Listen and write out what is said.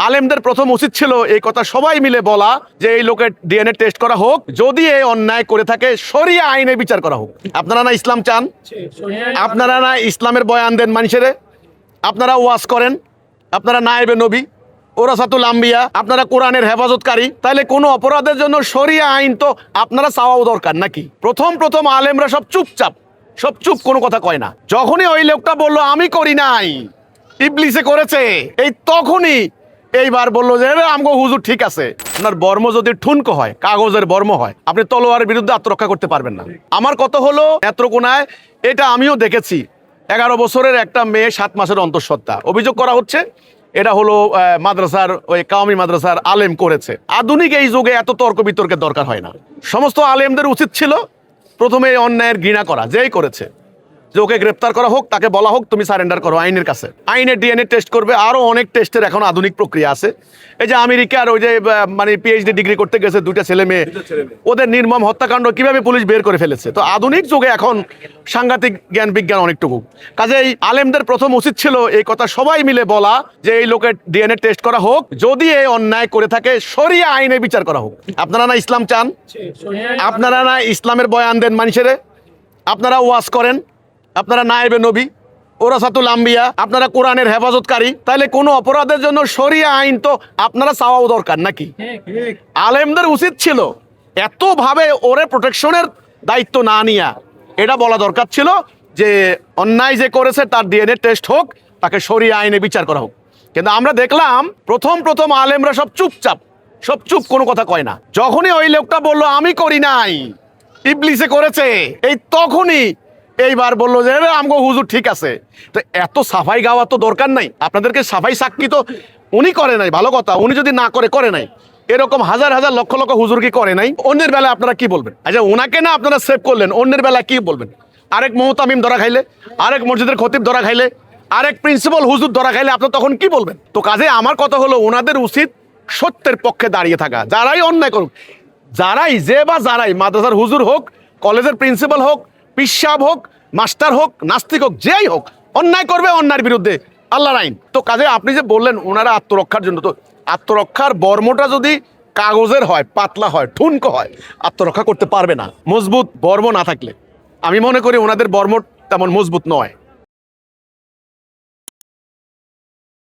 আলেমদের প্রথম উচিত ছিল এই কথা সবাই মিলে বলা যে এই লোকের ডিএনএ টেস্ট করা হোক, যদি এই অন্যায় করে থাকে শরিয়া আইনে বিচার করা হোক। আপনারা না ইসলাম চান, আপনারা না ইসলামের বয়ান দেন মানুষের, আপনারা ওয়াজ করেন, আপনারা নায়েবে নবী, ওরাসাতুল আম্বিয়া, আপনারা কোরআনের হেফাজতকারী, তাহলে কোনো অপরাধের জন্য শরিয়া আইন তো আপনারা চাওয়াও দরকার নাকি? প্রথম আলেমরা সব চুপচাপ, সব চুপ, কোনো কথা কয় না। যখনই ওই লোকটা বললো আমি করি নাই, ইবলিসে করেছে, এই তখনই এইবার বললো যে আমগো হুজুর ঠিক আছে। আপনার বর্ম যদি ঠুনকো হয়, কাগজের বর্ম হয়, আপনি তলোয়ারের বিরুদ্ধে আত্মরক্ষা করতে পারবেন না। আমার কথা হলো নেত্রকোনায় এটা আমিও দেখেছি, 11 বছরের একটা মেয়ে 7 মাসের অন্তঃসত্ত্বা, অভিযোগ করা হচ্ছে এটা হলো মাদ্রাসার, ওই কাওমি মাদ্রাসার আলেম করেছে। আধুনিক এই যুগে এত তর্ক বিতর্কের দরকার হয় না। সমস্ত আলেমদের উচিত ছিল প্রথমে এই অন্যায়ের ঘৃণা করা, যেই করেছে যে ওকে গ্রেপ্তার করা হোক, তাকে বলা হোক তুমি সারেন্ডার করো আইনের কাছে। আইনের ডিএনএ টেস্ট করবে, আরো অনেক টেস্টের এখন আধুনিক প্রক্রিয়া আছে। এই যে আমেরিকার ওই যে মানে পিএইচডি ডিগ্রি করতে গেছে 2টা ছেলে মেয়ে, ওদের নির্মম হত্যাকাণ্ড কিভাবে পুলিশ বের করে ফেলেছে। তো আধুনিক যুগে এখন সাংঘাতিক জ্ঞান বিজ্ঞান অনেকটুকু। কাজেই আলেমদের প্রথম উচিত ছিল এই কথা সবাই মিলে বলা যে এই লোকের ডিএনএ টেস্ট করা হোক, যদি এই অন্যায় করে থাকে শরিয়া আইনে বিচার করা হোক। আপনারা না ইসলাম চান, আপনারা না ইসলামের বয়ান দেন মানুষের, আপনারা ওয়াজ করেন, আপনারা নায়েবে নবী, ওরাসাতুল আম্বিয়া, আপনারা কোরআনের হেফাজতকারী, তাহলে কোনো অপরাধের জন্য শরিয়া আইন তো আপনারা চাওয়াও দরকার নাকি? আলেমদের উচিত ছিল এতভাবে ওরে প্রোটেকশনের দায়িত্ব না নিয়া এটা বলা দরকার ছিল যে অন্যায় যে করেছে তার ডিএনএ টেস্ট হোক, তাকে শরিয়া আইনে বিচার করা হোক। কিন্তু আমরা দেখলাম প্রথম আলেমরা সব চুপচাপ, সব চুপ, কোনো কথা কয় না। যখনই ওই লোকটা বললো আমি করি নাই, ইবলিসে করেছে, এই তখনই এইবার বললো যে আমগো হুজুর ঠিক আছে। তো এত সাফাই গাওয়া তো দরকার নাই। আপনাদেরকে সাফাই সাক্ষী তো উনি করে নাই, ভালো কথা, উনি যদি না করে নাই, এরকম হাজার হাজার লক্ষ লক্ষ হুজুর কি করে নাই? অন্যের বেলা আপনারা কি বলবেন? আচ্ছা ওনাকে না আপনারা সেভ করলেন, অন্যের বেলা কি বলবেন? আরেক মুহতামিম ধরা খাইলে, আরেক মসজিদের খতিব ধরা খাইলে, আরেক প্রিন্সিপাল হুজুর ধরা খাইলে আপনার তখন কি বলবেন? তো কাজে আমার কথা হলো ওনাদের উচিত সত্যের পক্ষে দাঁড়িয়ে থাকা। যারাই অন্যায় করুক, যারাই মাদ্রাসার হুজুর হোক, কলেজের প্রিন্সিপাল হোক, পিসাব হোক, মাস্টার হোক, নাস্তিক হোক, যেই হোক, অন্যায় করবে, অন্যায়ের বিরুদ্ধে আল্লাহর আইন। তো কাজে আপনি যে বললেন ওনারা আত্মরক্ষার জন্য, তো আত্মরক্ষার বর্মটা যদি কাগজের হয়, পাতলা হয়, ঠুনকো হয়, আত্মরক্ষা করতে পারবে না মজবুত বর্ম না থাকলে। আমি মনে করি ওনাদের বর্ম তেমন মজবুত নয়।